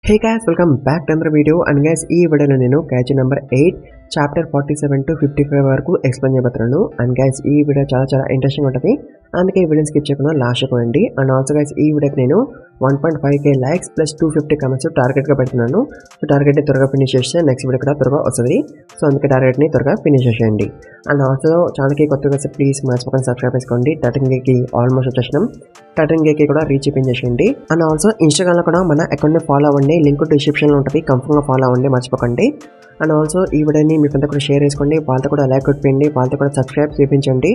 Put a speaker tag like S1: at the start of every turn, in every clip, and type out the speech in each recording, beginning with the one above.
S1: Hey guys, welcome back to another video. And guys, ఈ వీడియోలో నేను క్యాచ్ నెంబర్ 8 చాప్టర్ 47 to 55 వరకు explain చేయబోతున్నాను. అండ్ గైస్ ఈ వీడియో చాలా ఇంట్రెస్టింగ్ ఉంటుంది, అందుకే ఈ వీడియోని స్కిప్ చేయకుండా లాస్ట్ పోయండి. అండ్ ఆల్సో గైస్ ఈ వీడియోకి నేను 1.5k లైక్స్ ప్లస్ 250 కమెంట్స్ టార్గెట్గా పెడుతున్నాను. సో టార్గెట్ని త్వరగా ఫినిష్ చేస్తే నెక్స్ట్ వీడియో కూడా త్వరగా వస్తుంది. సో అందుకే టార్గెట్ని త్వరగా ఫినిష్ చేసేయండి. అండ్ ఆల్సో ఛానల్కి కొత్తగా వస్తే ప్లీజ్ మర్చిపోకుండా సబ్స్క్రైబ్ చేసుకోండి. 13Kకి ఆల్మోస్ట్ వచ్చేసినాం, 13Kకి కూడా రీచ్ చేసేయండి. అండ్ ఆల్సో ఇన్స్టాగ్రామ్లో కూడా మన అకౌంట్ని ఫాలో అవ్వండి, లింక్ డిస్క్రిప్షన్లో ఉంటుంది, కంఫర్మ్గా ఫాలో అవ్వండి, మర్చిపోకండి. అండ్ ఆల్సో ఈ వీడియోని మీ ఫ్రెండ్తో కూడా షేర్ చేసుకోండి, వాళ్ళతో కూడా లైక్ కొట్టించండి, వాళ్ళతో కూడా సబ్స్క్రైబ్ చేయించండి.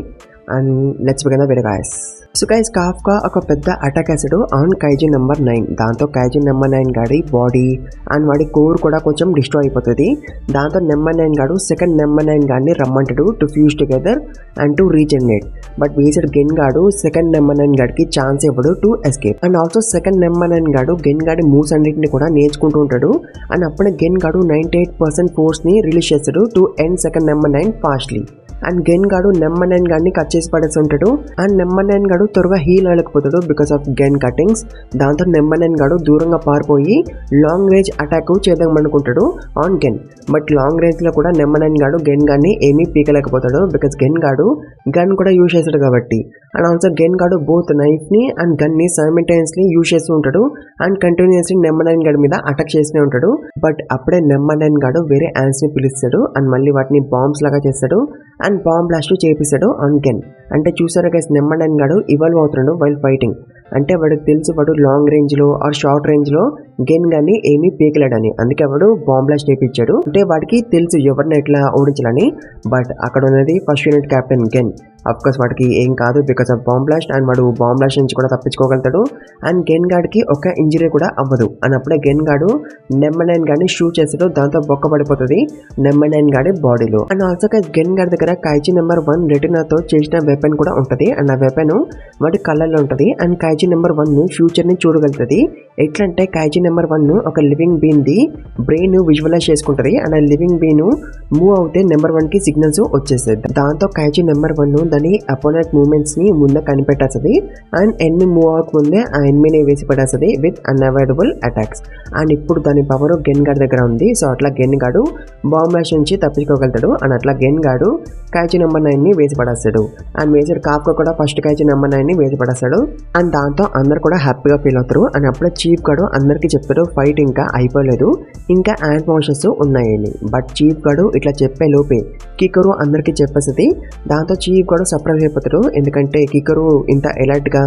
S1: And let's begin the video guys. So guys Kafka ఒక పెద్ద అటాక్ వేసాడు ఆన్ కైజిన్ నెంబర్ 9. దాంతో కైజిన్ నెంబర్ 9 గాడి బాడీ అండ్ వాడి కోర్ కూడా కొంచెం డిస్ట్రాయ్ అయిపోతుంది. దాంతో నెంబర్ 9 గాడు సెకండ్ నెంబర్ 9 గాడిని రమ్మంటాడు to fuse together and to regenerate. But వేసాడు గెన్ గాడు సెకండ్ నెంబర్ 9 గాడికి ఛాన్స్ ఇవ్వడు to escape. And also second number 9 గాడు గెన్ గాడి మూవ్స్ అన్నింటిని కూడా నేర్చుకుంటూ ఉంటాడు. అండ్ అప్పుడే గెన్ గాడు 98% ఫోర్స్ని రిలీజ్ చేస్తాడు to end second number 9 fastly. And Gen గాడు నెంబర్ 9 గాడిని కట్ చేసి పడేసి ఉంటాడు. అండ్ నెంబర్ 9 గాడు త్వరగా హీల్ అవ్వలేకపోతాడు బికాస్ ఆఫ్ గెన్ కటింగ్స్. దాంతో నెంబర్ 9 గాడు దూరంగా పారిపోయి లాంగ్ రేంజ్ అటాక్ చేద్దాం అనుకుంటాడు ఆన్ గెన్. బట్ లాంగ్ రేంజ్లో కూడా నెంబర్ 9 గాడు గెన్ గాడిని ఏమీ పీకలేకపోతాడు బికాస్ గెన్ గాడు గన్ కూడా యూజ్ చేస్తాడు కాబట్టి. అండ్ ఆల్సో గెన్ గాడు బోత్ నైఫ్ని అండ్ గన్ని సైమల్టేనియస్లీ యూజ్ చేస్తూ ఉంటాడు అండ్ కంటిన్యూస్లీ నెంబర్ 9 గాడి మీద అటాక్ చేస్తూనే ఉంటాడు. బట్ అప్పుడే నెంబర్ 9 గాడు వేరే ని పిలుస్తాడు అండ్ మళ్ళీ వాటిని బాంబ్స్ లాగా చేస్తాడు అండ్ బాంబ్ బ్లాస్ట్ చేపిస్తాడు ఆన్ గెన్. అంటే చూసారా గైస్, నెంబర్ 9 గాడు ఇవాల్వ్ అవుతున్నాడు వైల్ ఫైటింగ్. అంటే వాడికి తెలుసు వాడు లాంగ్ రేంజ్లో ఆర్ షార్ట్ రేంజ్లో గెన్ గాని ఏమీ పీకలేడని, అందుకే వాడు బాంబ్ బ్లాస్ట్ చేయించాడు. అంటే వాడికి తెలుసు ఎవరిని ఎట్లా ఓడించాలని. బట్ అక్కడ ఉన్నది ఫస్ట్ యూనిట్ కెప్టెన్ గెన్. అఫ్కోర్స్ వాడికి ఏం కాదు because of bomb blast and వాడు బాంబ్ బ్లాస్ట్ నుంచి కూడా తప్పించుకోగలుగుతాడు. అండ్ గెన్ గాడికి ఒక ఇంజరీ కూడా అవ్వదు. అండ్ అప్పుడే గెన్ గాడు నెంబర్ 9 గాడిని షూట్ చేస్తాడు, దాంతో బొక్క పడిపోతుంది నెంబర్ 9 గాడి బాడీలో. అండ్ ఆల్సో గెన్ గాడి దగ్గర కైజీ నెంబర్ 1 రెటినాతో చేసిన వెపన్ కూడా ఉంటుంది. అండ్ ఆ వెపన్ వాడి కళ్ళల్లో ఉంటుంది. అండ్ కైజీ నెంబర్ 1 ఫ్యూచర్ని చూడగలుగుతుంది. ఎట్లంటే కైజీ నెంబర్ 1 ఒక లివింగ్ బీన్ది బ్రెయిన్ విజువలైజ్ చేసుకుంటుంది. అండ్ ఆ లివింగ్ బీన్ మూవ్ అవుతే నెంబర్ 1కి సిగ్నల్స్ వచ్చేస్తాయి. దాంతో కైజీ నెంబర్ 1 దాని అపోనెంట్ మూవ్మెంట్స్ని ముందే కనిపెట్టేస్తుంది అండ్ ఎన్ని మూవ్ అవ్వకముందే ఆ ఎనిమిని వేసి పడేస్తుంది విత్ అన్అవాయిడబుల్ అటాక్స్. అండ్ ఇప్పుడు దాని పవర్ గెన్ గాడి దగ్గర ఉంది. సో అట్లా గెన్ గాడు బాంబ్ బ్లాస్ట్ నుంచి తప్పించుకోగలుగుతాడు. అండ్ అట్లా గెన్ గాడు కైజీ నెంబర్ 9ని వేసి పడేస్తాడు. అండ్ వేసాడు కాఫ్కా కూడా ఫస్ట్ కైజీ నెంబర్ 9ని వేసి పడేస్తాడు. అండ్ దాంతో అందరు కూడా హ్యాపీగా ఫీల్ అవుతారు. అండ్ అప్పుడే చీఫ్ గాడు అందరికీ చెప్తాడు ఫైట్ ఇంకా అయిపోలేదు, ఇంకా యాంట్ మోషన్స్ ఉన్నాయని. బట్ చీఫ్ గాడు ఇట్లా చెప్పే లోపే కికరు అందరికీ చెప్పేస్తుంది. దాంతో చీఫ్ గాడు సర్ప్రైజ్ అయిపోతాడు, ఎందుకంటే కికరు ఇంత ఎలర్ట్గా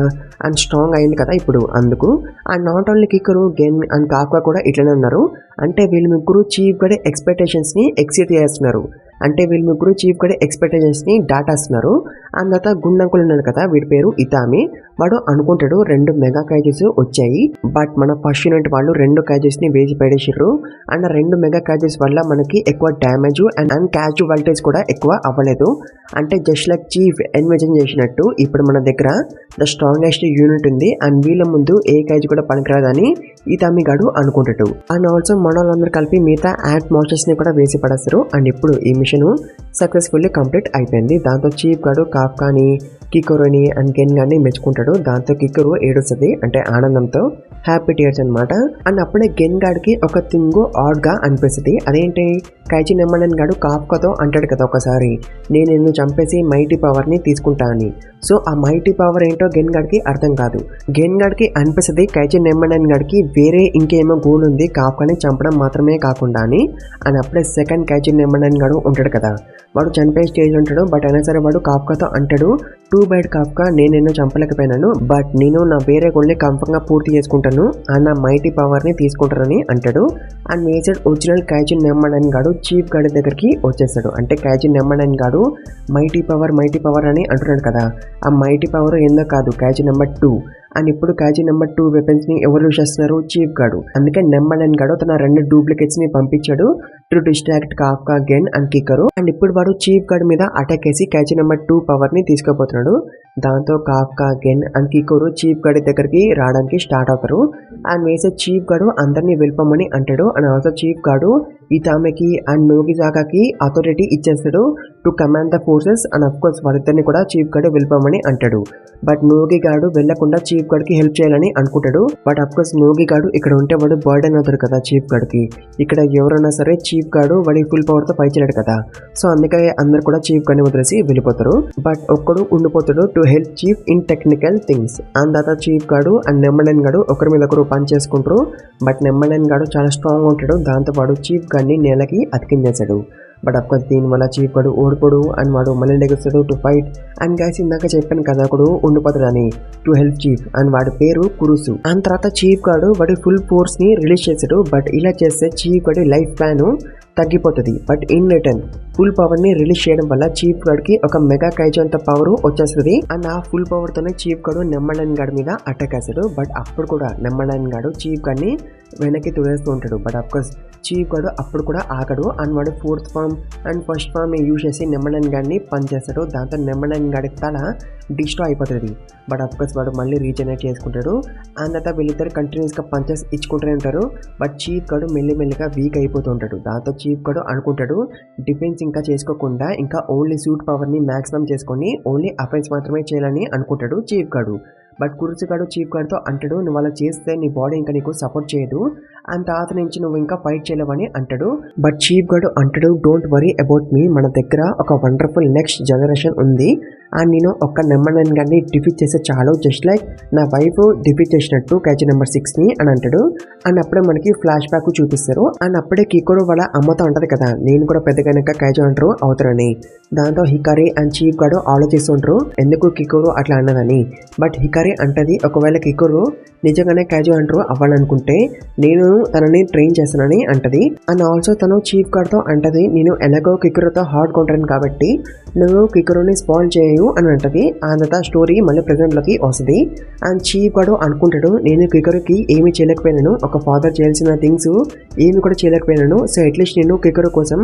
S1: అండ్ స్ట్రాంగ్ అయింది కదా ఇప్పుడు అందుకు. And not only Kikoru Gen and Kafka కూడా ఇట్లనే ఉన్నారు. అంటే వీళ్ళు ముగ్గురు చీఫ్ గడి ఎక్స్పెక్టేషన్స్ని ఎక్సీడ్ చేస్తున్నారు. అంటే వీళ్ళు ముగ్గురు చీఫ్ గడి ఎక్స్పెక్టేషన్స్ని దాటేస్తున్నారు. అండ్ తర్వాత గుండంకులు ఉన్నాడు కదా, వీడి పేరు ఇతామి. వాడు అనుకుంటాడు 2 మెగా క్యాచెస్ వచ్చాయి, బట్ మన ఫస్ట్ యూనిట్ వాళ్ళు 2 క్యాచెస్ని వేసి పడేసారు. అండ్ 2 మెగా క్యాచెస్ వల్ల మనకి ఎక్కువ డ్యామేజ్ అండ్ క్యాజువాలిటీస్ కూడా ఎక్కువ అవ్వలేదు. అంటే జస్ట్ లైక్ చీఫ్ ఎన్విజన్ చేసినట్టు ఇప్పుడు మన దగ్గర ద స్ట్రాంగెస్ట్ యూనిట్ ఉంది అండ్ వీళ్ళ ముందు ఏ క్యాచ్ కూడా పనికిరాదని ఇతామి గాడు అనుకుంటాడు. అండ్ ఆల్సో మన వాళ్ళందరూ కలిపి మిగతా యాంట్ మాన్స్టర్స్ని కూడా వేసి పడేస్తారు. అండ్ ఇప్పుడు ఈ మిషన్ సక్సెస్ఫుల్లీ కంప్లీట్ అయిపోయింది. దాంతో చీఫ్ గాడు కాఫ్కాని కికరుని అండ్ గెన్ గాని మెచ్చుకుంటాడు. దాంతో కికరు ఏడుస్తుంది, అంటే ఆనందంతో హ్యాపీ టీయర్స్ అనమాట. అండ్ అప్పుడే గెన్ గాడికి ఒక థింగ్ ఆడ్ గా అనిపిస్తుంది. అదేంటి, కైజీ నెంబర్ 9 గాడు కాఫ్కాతో అంటాడు కదా ఒకసారి, నేను నిన్ను చంపేసి మైటీ పవర్ని తీసుకుంటా అని. సో ఆ మైటీ పవర్ ఏంటో గెన్ గాడికి అర్థం కాదు. గెన్ గాడికి అనిపిస్తుంది కైజీ నెంబర్ 9 గాడికి వేరే ఇంకేమో గోల్ ఉంది కాఫ్కాని చంపడం మాత్రమే కాకుండా అని. అండ్ అప్పుడే సెకండ్ కైజీ నెంబర్ 9 గాడు ఉంటాడు కదా, వాడు చనిపోయే స్టేజ్ ఉంటాడు. బట్ అయినా సరే వాడు కాఫ్కాతో అంటాడు, టూ బైడ్ కాఫ్కా, నేను ఎన్నో చంపలేకపోయినాను, బట్ నేను నా వేరే గోల్ని కంఫర్ట్గా పూర్తి చేసుకుంటాను అండ్ నా మైటీ పవర్ని తీసుకుంటానని అంటాడు. అండ్ మేజర్ ఒరిజినల్ కైజీ నెంబర్ 9 గాడు చీఫ్ గాడి దగ్గరికి వచ్చేస్తాడు. అంటే కైజీ నెంబర్ 9 గాడు మైటీ పవర్ అని అంటున్నాడు కదా, ఆ మైటీ పవర్ ఏందో కాదు, కైజీ నెంబర్ 2. అండ్ ఇప్పుడు కైజీ నెంబర్ 2 వెపన్స్ని ఎవరు యూజ్ చేస్తున్నారు, చీఫ్ గాడు. అందుకే నెంబర్ 9 గాడు తన 2 డూప్లికేట్స్ని పంపించాడు to distract Kafka, Gen and Kikoru. And ఇప్పుడు వాడు చీఫ్ గార్డ్ మీద అటాక్ చేసి క్యాచ్ నెంబర్ 2 పవర్ ని తీసుకోబోతున్నాడు. దాంతో Kafka, Gen and Kikoru chief guard దగ్గరికి రావడానికి స్టార్ట్ అవుతారు. అండ్ వేసే చీఫ్ గార్డ్ అందరినీ వెళ్ళిపోమని అంటాడు. అండ్ ఆల్సో చీఫ్ గార్డ్ ఇతామెకి అండ్ నోగిజాకాకి అథారిటీ ఇచ్చేస్తాడు to command the forces. And of course వాళ్ళిద్దరిని కూడా చీఫ్ గార్డ్ వెళ్ళిపోమని అంటాడు. బట్ నోగి గాడు వెళ్లకుండా చీఫ్ గార్డ్ కి హెల్ప్ చేయాలని అనుకుంటాడు. బట్ అఫ్ కోర్స్ నోగి గాడు ఇక్కడ ఉంటే వాడు బర్డెన్ అవుతాడు కదా చీఫ్ గార్డ్ కి. ఇక్కడ ఎవరైనా సరే చీఫ్ గార్డ్ వాడి ఫుల్ పవర్ తో ఫైట్ చేయలేడు కదా. సో అందుకే అందరు కూడా చీఫ్ గార్డ్ ని వదిలేసి వెళ్ళిపోతారు. బట్ ఒక్కడు ఉండిపోతాడు to help chief in technical things. And తర్వాత చీఫ్ గాడు అండ్ నెమ్మడన్ గాడు ఒకరి మీద ఒకరు పని చేసుకుంటారు. బట్ నెమ్మడన్ గాడు చాలా స్ట్రాంగ్ ఉంటాడు. దాంతో వాడు చీఫ్ గార్డ్ ని నేలకి అతికించేశాడు. బట్ అఫ్కోర్స్ దీనివల్ల చీఫ్ గాడు ఓడిపోడు అండ్ వాడు మళ్ళీ లెగుస్తాడు టు ఫైట్. అండ్ గైస్ ఇందాక చెప్పాను కదా ఒకడు ఉండిపోతాడని టు హెల్ప్ చీఫ్. అండ్ వాడి పేరు కురుసు. అండ్ తర్వాత చీఫ్ గాడు వాడి ఫుల్ ఫోర్స్ ని రిలీజ్ చేశాడు. బట్ ఇలా చేస్తే చీఫ్ గాడి లైఫ్ ప్లాన్ తగ్గిపోతుంది. But in return full power ని రిలీజ్ చేయడం వల్ల చీఫ్ గార్డ్ కి ఒక మెగా కైజు అంత పవర్ వచ్చేస్తుంది. అండ్ ఆ ఫుల్ పవర్ తోనే చీఫ్ గార్డ్ నెమ్మడన్ గార్డ్ మీద అటాక్ చేస్తాడు. బట్ అప్పుడు కూడా నెమ్మడన్ గార్డ్ చీఫ్ గార్డ్ ని వెనక్కి తుడేస్తూ ఉంటాడు. బట్ అఫ్కోర్స్ చీఫ్ గార్డ్ అప్పుడు కూడా ఆగడు. అండ్ వాడు fourth form and first form use చేసి నెమ్మడన్ గార్డ్ ని పనిచేస్తాడు. దాంతో నెమ్మడన్ గార్డ్ తల డిస్ట్రాయ్ అయిపోతుంది. బట్ అఫ్కోర్స్ వాడు మళ్ళీ రీజనరేట్ చేసుకుంటాడు. అండ్ తర్వాత వీళ్ళిద్దరు కంటిన్యూస్ గా పంచెస్ ఇచ్చుకుంటూనే ఉంటారు. బట్ చీఫ్ గార్డ్ మెల్లిమెల్లిగా వీక్ అయిపోతూ ఉంటాడు. దాంతో చీఫ్ గార్డ్ అనుకుంటాడు డిఫెన్స్ ఇంకా చేసుకోకుండా ఇంకా ఓన్లీ సూట్ పవర్ ని మాక్సిమం చేసుకొని ఓన్లీ అఫెన్స్ మాత్రమే చేయాలని అనుకుంటాడు చీఫ్ గార్డ్. బట్ కురుసుగాడు చీఫ్ గార్డ్తో అంటాడు నువ్వు అలా చేస్తే నీ బాడీ ఇంకా నీకు సపోర్ట్ చేయదు అండ్ తర్వాత నుంచి నువ్వు ఇంకా ఫైట్ చేయలేవని అంటాడు. బట్ చీఫ్ గార్డ్ అంటాడు డోంట్ వరీ అబౌట్ మీ, మన దగ్గర ఒక వండర్ఫుల్ నెక్స్ట్ జనరేషన్ ఉంది అండ్ నేను ఒక్క నెమ్మడన్ గారిని డిఫీట్ చేస్తే చాలు, జస్ట్ లైక్ నా వైఫ్ డిఫీట్ చేసినట్టు క్యాచ్ నెంబర్ 6 ని అని అంటాడు. అండ్ అప్పుడే మనకి ఫ్లాష్ బ్యాక్ చూపిస్తారు. అండ్ అప్పుడే కికోరు వాళ్ళ అమ్మతో అంటది కదా నేను కూడా పెద్దగా క్యాచ్ అంటారు అవుతారని. దాంతో హికారి అండ్ చీఫ్ గార్డ్ ఆలోచిస్తుంటారు ఎందుకు కికోరు అట్లా అన్నదని. బట్ హికారి అంటది ఒకవేళ కికోరు నిజంగానే క్యాజు అంటారు అవ్వాలనుకుంటే నేను తనని ట్రైన్ చేస్తానని అంటది. అండ్ ఆల్సో తను చీఫ్ గార్డ్ తో అంటది నేను ఎలాగో కికోరుతో హార్డ్ కొంటాను కాబట్టి నువ్వు కికోరుని స్పాయిల్ చేయు అని అంటది. అంత స్టోరీ మళ్ళీ ప్రెజెంట్ లోకి వస్తుంది. అండ్ చీఫ్ గార్డ్ అనుకుంటాడు నేను కికోరుకి ఏమి చేయలేకపోయినాను, ఒక ఫాదర్ చేయాల్సిన థింగ్స్ ఏమి కూడా చేయలేకపోయినాను, సో అట్లీస్ట్ నేను కికోరు కోసం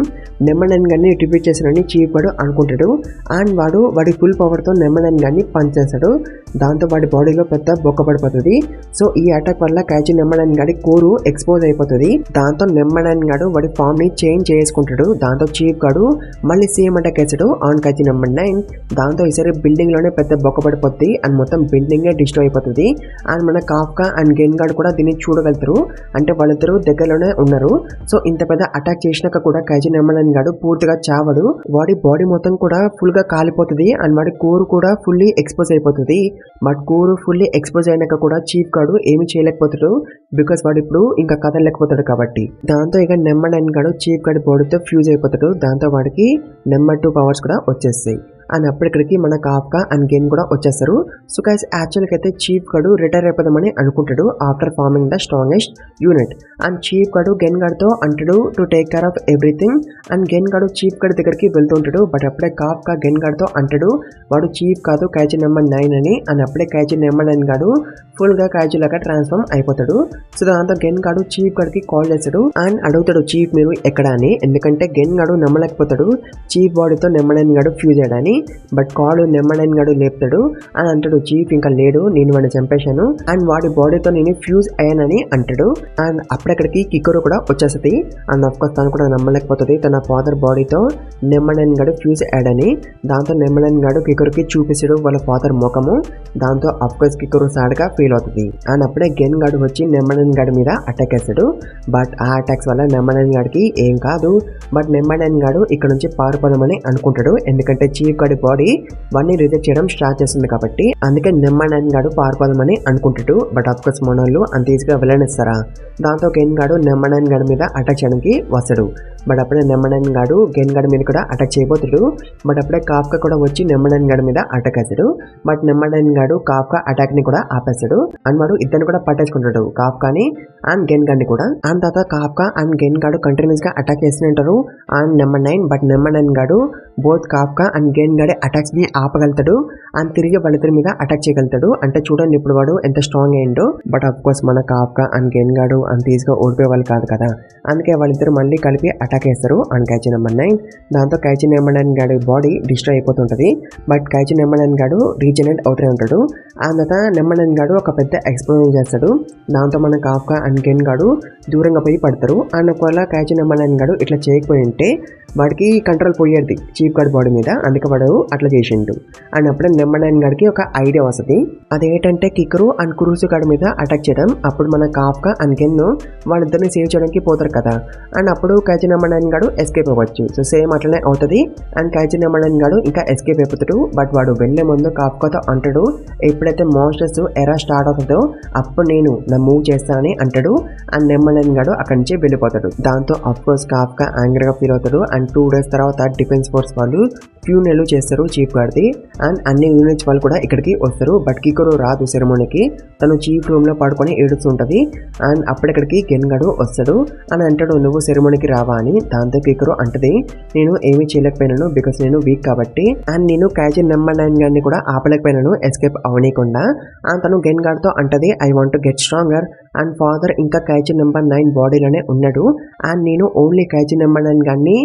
S1: నెమ్మడన్ గారిని డిఫీట్ చేశానని చీఫ్ గార్డ్ అనుకుంటాడు. అండ్ వాడి ఫుల్ పవర్ తో నెమ్మడన్ గారిని పంచ్ చేస్తాడు. దాంతో వాడి బాడీలో పెద్ద బొక్క పడిపోతుంది. సో ఈ అటాక్ వల్ల క్యాచి నెమ్మడన్ గాడి కోరు ఎక్స్పోజ్ అయిపోతుంది. దాంతో నెమ్మడన్ గాడు వాడి ఫామ్ ని చేంజ్ చేసుకుంటాడు. దాంతో చీఫ్ గాడు మళ్ళీ సేమ్ అటాక్ వేసాడు ఆన్ క్యాచి నెంబర్ 9. దాంతో ఈసారి బిల్డింగ్ లోనే పెద్ద బొక్క పడిపోతుంది అండ్ మొత్తం బిల్డింగ్ డిస్ట్రాయ్ అయిపోతుంది. అండ్ మన కాఫ్కా అండ్ గెన్ గార్డ్ కూడా దీన్ని చూడగలుగుతారు, అంటే వాళ్ళిద్దరు దగ్గరలోనే ఉన్నారు. సో ఇంత పెద్ద అటాక్ చేసినాక కూడా క్యాచి నెమ్మడన్ గాడు పూర్తిగా చావడు. వాడి బాడీ మొత్తం కూడా ఫుల్ గా కాలిపోతుంది అండ్ వాడి కోరు కూడా ఫుల్లీ ఎక్స్పోజ్ అయిపోతుంది. బట్ కోరు ఫుల్లీ ఎక్స్పోజ్ అయినాక కూడా చీఫ్ గార్డ్ ఏమి చేయలేకపోతాడు బికాస్ వాడు ఇప్పుడు ఇంకా కదలలేకపోతాడు కాబట్టి. దాంతో ఇక నెమ్మడన్ గాడు చీఫ్ గార్డ్ బాడీతో ఫ్యూజ్ అయిపోతాడు. దాంతో వాడికి నెంబర్ 2 పవర్స్ కూడా వచ్చేస్తాయి. అండ్ అప్పటికడికి మన కాఫ్కా అండ్ గెన్ కూడా వచ్చేస్తారు. సో గైస్ యాక్చువల్గా అయితే చీఫ్ గార్డ్ రిటైర్ అయిపోదామని అనుకుంటాడు after forming the strongest unit. And chief guard Gen గార్డ్తో అంటాడు to take care of everything. And Gen guard chief guard దగ్గరికి వెళ్తూ ఉంటాడు. బట్ అప్పుడే కాఫ్కా గెన్ గార్డ్తో అంటాడు వాడు చీఫ్ కాదు క్యాచ్ నెంబర్ 9 అని. అండ్ అప్పుడే క్యాచ్ నెంబర్ గాడు ఫుల్ గా క్యాచ్ లాగా ట్రాన్స్ఫార్మ్ అయిపోతాడు. సో దాంతో గెన్ గార్డ్ చీఫ్ గార్డ్ కి కాల్ చేస్తాడు అండ్ అడుగుతాడు చీఫ్ మీరు ఎక్కడ అని. ఎందుకంటే గెన్ గార్డ్ నమ్మలేకపోతాడు చీఫ్ బాడీతో నెమ్మడన్ గాడు ఫ్యూజ్ అయ్యాడని. బట్ కాల్ నెమ్మడన్ గాడు లేపుతాడు అని అంటాడు చీఫ్ ఇంకా లేడు, నేను వాడిని చంపేశాను అండ్ వాడి బాడీతో నేను ఫ్యూజ్ అయ్యానని అంటాడు. అండ్ అప్పుడక్కడికి కికోరు కూడా వచ్చేస్తుంది. అండ్ ఆఫ్ కోర్స్ తను కూడా నమ్మలేకపోతుంది తన ఫాదర్ బాడీతో నెమ్మడన్ గాడు ఫ్యూజ్ అయ్యాడని. దాంతో నెమ్మడన్ గాడు కికోరుకి చూపిస్తాడు వాళ్ళ ఫాదర్ ముఖము. దాంతో ఆఫ్ కోర్స్ కికోరు సాడ్ గా ఫీల్ అవుతుంది. అండ్ అప్పుడే గెన్ గాడు వచ్చి నెమ్మడన్ గాడి మీద అటాక్ వేస్తాడు. బట్ ఆ అటాక్స్ వల్ల నెమ్మడన్ గాడికి ఏం కాదు. బట్ నెమ్మడన్ గాడు ఇక్కడ నుంచి పారిపోదామని అనుకుంటాడు ఎందుకంటే చీఫ్ గాడి బాడీ వాడిని రిజెక్ట్ చేయడం స్టార్ట్ చేస్తుంది కాబట్టి. అందుకే నెమ్మడన్ గాడు పారిపోదామని అనుకుంటాడు. బట్ ఆఫ్ కోర్స్ మనోళ్ళు అంత ఈజీగా వెళ్ళనిస్తారా. దాంతో గెన్ గాడు నెమ్మడన్ గాడి మీద అటాక్ చేయడానికి వస్తాడు. బట్ అప్పుడే నెమ్మడన్ గాడు గెన్ గాడి మీద కూడా అటాక్ చేయబోతాడు. బట్ అప్పుడే కాఫ్కా కూడా వచ్చి నెమ్మడన్ గాడి మీద అటాక్ వేస్తాడు. బట్ నెమ్మడన్ గాడు కాఫ్కా అటాక్ ని కూడా ఆపేస్తాడు అండ్ వాడు ఇద్దరిని కూడా పట్టేసుకుంటాడు కాఫ్కాని అండ్ గెన్ గాడిని కూడా. అండ్ తర్వాత కాఫ్కా అండ్ గెన్ గాడు కంటిన్యూస్ గా అటాక్ చేస్తూనే ఉంటారు అండ్ నెంబర్ 9. బట్ నెమ్మడన్ గాడు బోత్ కాఫ్కా అండ్ గెన్ గెన్ గాడి అటాక్స్ ని ఆపగలుగుతాడు అండ్ తిరిగి వాళ్ళిద్దరి మీద అటాక్ చేయగలుగుతాడు. అంటే చూడండి ఇప్పుడు వాడు ఎంత స్ట్రాంగ్ అయ్యిండో. బట్ ఆఫ్ కోర్స్ మన కాఫ్కా అండ్ గెన్ గాడు అంత ఈజీగా ఓడిపోయే వాళ్ళు కాదు కదా. అందుకే వాళ్ళిద్దరు మళ్ళీ కలిపి అటాక్ చేస్తారు అండ్ కైచి నెంబర్ 9. దాంతో కైచి నెంబర్ 9 గాడి బాడీ డిస్ట్రాయ్ అయిపోతుంటది. బట్ కైచి నెంబర్ 9 గాడు రీజనరేట్ అవుతూనే ఉంటాడు. ఆ తర్వాత నెంబర్ 9 గాడు ఒక పెద్ద ఎక్స్ప్లోజన్ చేస్తాడు. దాంతో మన కాఫ్కా అండ్ గెన్ గాడు దూరంగా పోయి పడతారు. అండ్ ఒకవేళ కైచి నెంబర్ 9 గాడు ఇట్లా చేయకపోయి ఉంటే వాడికి కంట్రోల్ పోయేది చీఫ్ గార్డ్ బాడీ మీద. అందుకే వాడు అట్లా చేసిండు. అండ్ అప్పుడే నెంబర్ 9 గాడికి ఒక ఐడియా వస్తుంది. అదేంటంటే కికరు అండ్ కురుసు గాడి మీద అటాక్ చేయడం. అప్పుడు మన కాఫ్కా అండ్ గెన్ వాళ్ళిద్దరిని సేవ్ చేయడానికి పోతారు కదా. అండ్ అప్పుడు కైచి నెంబర్ 9 గాడు ఎస్కేప్ అవ్వచ్చు. సో సేమ్ అట్లనే అవుతుంది. అండ్ కైచి నెంబర్ 9 గాడు ఇంకా ఎస్కేప్ అయిపోతాడు. బట్ వాడు వెళ్లే ముందు కాఫ్కాతో అంటాడు, ఎప్పుడైతే మాన్స్టర్స్ ఎరా స్టార్ట్ అవుతుందో అప్పుడు నేను నా మూవ్ చేస్తా అని అంటాడు. అండ్ నెంబర్ 9 గాడు అక్కడి నుంచి వెళ్ళిపోతాడు. దాంతో అఫ్ కోర్స్ కాఫ్కా యాంగ్రీ గా ఫీల్ అవుతాడు. అండ్ 2 days తర్వాత డిఫెన్స్ ఫోర్స్ వాళ్ళు ఫ్యూనెల్ చేస్తారు చీఫ్ గార్డ్ది. అండ్ అన్ని యూనిట్స్ వాళ్ళు కూడా ఇక్కడికి వస్తారు. బట్ కికరు రాదు సెరమోనీకి. తను చీఫ్ రూమ్ లో పడుకొని ఏడుస్తుంటది. అండ్ అప్పుడిక్కడికి గెన్ గాడు వస్తాడు అని అంటాడు, నువ్వు సెరమోనీకి రావా అని. దాంతో కికరు అంటది, నేను ఏమీ చేయలేకపోయినాను బికాస్ నేను వీక్ కాబట్టి. అండ్ నేను కైచి నెంబర్ 9 గాడిని కూడా ఆపలేకపోయినాను ఎస్కేప్ అవనీయకుండా. అండ్ తను గెన్ గాడ్ తో అంటది, I want to get stronger and father ఇంకా కైచి నెంబర్ 9 బాడీలోనే ఉన్నాడు. అండ్ నేను ఓన్లీ కైచి నెంబర్ 9 గాడిని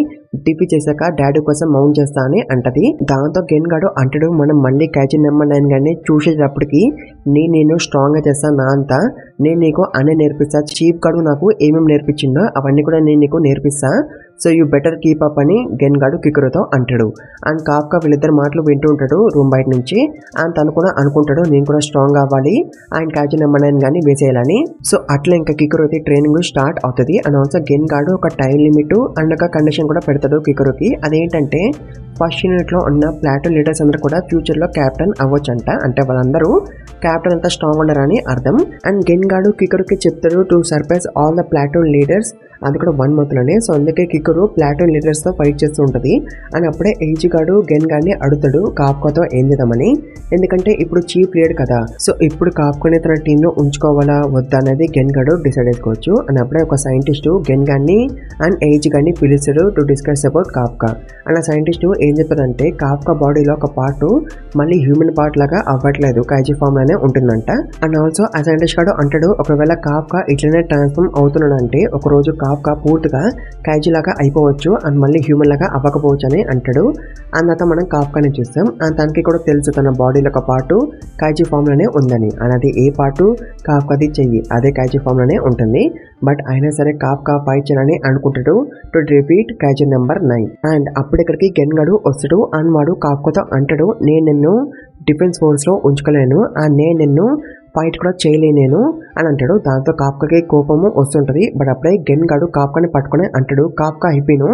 S1: డిపి చేశాక డాడీ కోసం మౌంట్ చేస్తా అని అంటది. దాంతో గెన్ గాడు అంటాడు, మనం మళ్ళీ కైచి నెంబర్ 9 గాడిని చూసేటప్పటికి నేను స్ట్రాంగ్ గా చేస్తా నా అంతా. నేను నీకు అన్నీ నేర్పిస్తా. చీఫ్ గాడు నాకు ఏమేమి నేర్పించిందో అవన్నీ కూడా నేను నీకు నేర్పిస్తా. So you better keep up అని గెన్ గాడు కికరుతో అంటాడు. అండ్ కాఫ్కా వీళ్ళిద్దరు మాటలు వింటూ ఉంటాడు రూమ్ బయట నుంచి. అండ్ తను కూడా అనుకుంటాడు, నేను కూడా స్ట్రాంగ్ అవ్వాలి అండ్ కైచి నెంబర్ 9 గాని వేసేయాలని. సో అట్లా ఇంకా కికరు అయితే ట్రైనింగ్ స్టార్ట్ అవుతుంది. అండ్ ఆల్సో గెన్ గాడు ఒక టైం లిమిట్ అండ్ ఒక కండిషన్ కూడా పెడతాడు కికరుకి. అదేంటంటే ఫస్ట్ యూనిట్ లో ఉన్న ప్లాటూన్ లీడర్స్ అందరూ కూడా ఫ్యూచర్ లో క్యాప్టెన్ అవ్వచ్చంట. అంటే వాళ్ళందరూ క్యాప్టెన్ అంతా స్ట్రాంగ్ ఉన్నారని అర్థం. అండ్ గెన్ గాడు కికరుకి చెప్తాడు to surprise all the platoon leaders. అది కూడా 1 month లోనే. సో అందుకే కికరు ప్లాటూన్ లీడర్స్ తో ఫైట్ చేస్తూ ఉంటది. అండ్ అప్పుడే ఏజ్ గాడు గెన్ గాడిని అడుగుతాడు కాఫ్కాతో ఏం చేద్దామని. ఎందుకంటే ఇప్పుడు చీఫ్ లీడ్ కదా. సో ఇప్పుడు కాఫ్కాని తన టీమ్ లో ఉంచుకోవాలా వద్దా అనేది గెన్ గాడు డిసైడ్ చేసుకోవచ్చు. అండ్ అప్పుడే ఒక సైంటిస్ట్ గెన్ గాడిని అండ్ ఏజ్ గాడిని పిలుస్తాడు to discuss about Kafka. And ఆ సైంటిస్ట్ ఏం చెప్తాడంటే కాఫ్కా బాడీలో ఒక పార్ట్ మళ్ళీ హ్యూమన్ పార్ట్ లాగా అవ్వట్లేదు, కైజీ ఫామ్ లోనే ఉంటుందంట. అండ్ ఆల్సో ఆ సైంటిస్ట్ గాడు అంటాడు, ఒకవేళ కాఫ్కా ఇట్లనే ట్రాన్స్ఫార్మ్ అవుతున్నాడంటే ఒక రోజు కాఫ్కా పూర్తిగా కైజీ లాగా అయిపోవచ్చు అండ్ మళ్ళీ హ్యూమన్ లాగా అవ్వకపోవచ్చు అని అంటాడు. అంత మనం కాఫ్కాని చూస్తాం. అండ్ తనకి కూడా తెలుసు తన బాడీలో ఒక పార్ట్ కైజీ ఫామ్ లోనే ఉందని. అది ఏ పార్ట్ కాఫ్కాది చెయ్యి అదే కైజీ ఫామ్ లోనే ఉంటుంది. బట్ అయినా సరే కాఫ్కా ఫైట్ చేయాలని అనుకుంటాడు టు రిపీట్ కైజీ నెంబర్ 9. అండ్ అప్పుడిక్కడికి గెన్ గాడు వస్తాడు. అండ్ వాడు కాఫ్కాతో అంటాడు, నేను నిన్ను డిఫెన్స్ ఫోర్స్ లో ఉంచుకోలేను అండ్ నేను నిన్ను ఫైట్ కూడా చేయలేను అని అంటాడు. దాంతో కాఫ్కాకి కోపము వస్తుంటది. బట్ అప్పుడే గెన్ గాడు కాఫ్కాని పట్టుకుని అంటాడు, కాఫ్కా అయిపోయిను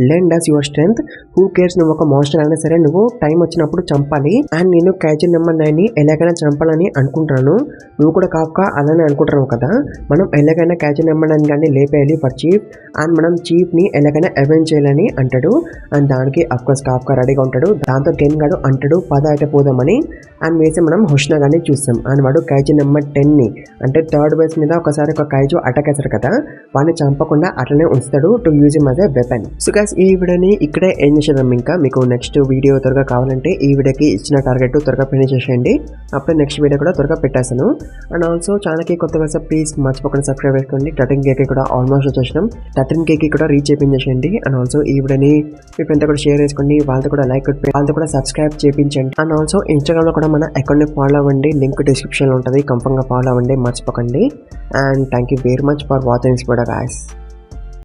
S1: lend us your strength. Who cares, నువ్వు ఒక మాన్స్టర్ అయినా సరే నువ్వు టైం వచ్చినప్పుడు చంపాలి. అండ్ నేను కైజీ నెంబర్ 9 ని ఎలాగైనా చంపాలని అనుకుంటాను. నువ్వు కూడా కాఫ్కా అలానే అనుకుంటున్నావు కదా. మనం ఎలాగైనా కైజీ నెంబర్ 9 గాని లేపేయాలి ఫర్ చీఫ్ అండ్ మనం చీఫ్ ని ఎలాగైనా అవెంజ్ చేయాలని అంటాడు. అండ్ దానికి అఫ్కోర్స్ కాఫ్కా రెడీగా ఉంటాడు. దాంతో గెన్ గాడు అంటాడు, పద అయితే పోదామని. అండ్ వేసి మనం హుష్నా గాని చూస్తాం. అండ్ వాడు కైజీ నెంబర్ 10 ని అంటే 3rd బేస్ మీద ఒకసారి ఒక కైజు అటాక్ చేస్తారు కదా, వాడిని చంపకుండా అట్లనే ఉంచుతాడు to use him as a weapon. So guys ఈ వీడియోని ఇక్కడే ఎండ్ చేద్దాం. ఇంకా మీకు నెక్స్ట్ వీడియో త్వరగా కావాలంటే ఈ వీడియోకి ఇచ్చిన టార్గెట్ త్వరగా ఫినిష్ చేసేయండి. అప్పుడే నెక్స్ట్ వీడియో కూడా త్వరగా పెట్టేస్తాను. అండ్ ఆల్సో ఛానల్కి కొత్తగా వస్తే ప్లీజ్ మర్చిపోకుండా సబ్స్క్రైబ్ చేసుకోండి. 13K కూడా ఆల్మోస్ట్ వచ్చేసినాం. 13K కూడా రీచ్ చేయించేసేయండి. అండ్ ఆల్సో ఈ వీడియోని మీ ఫ్రెండ్తో కూడా షేర్ చేసుకోండి. వాళ్ళతో కూడా లైక్ కొట్టి వాళ్ళతో కూడా సబ్స్క్రైబ్ చేయించండి. అండ్ ఆల్సో ఇన్స్టాగ్రామ్లో కూడా మన అకౌంట్ని ఫాలో అవ్వండి. లింక్ డిస్క్రిప్షన్లో ఉంటుంది. కంఫర్ట్గా ఫాలో అవ్వండి, మర్చిపోకండి. And thank you very much for watching this video guys.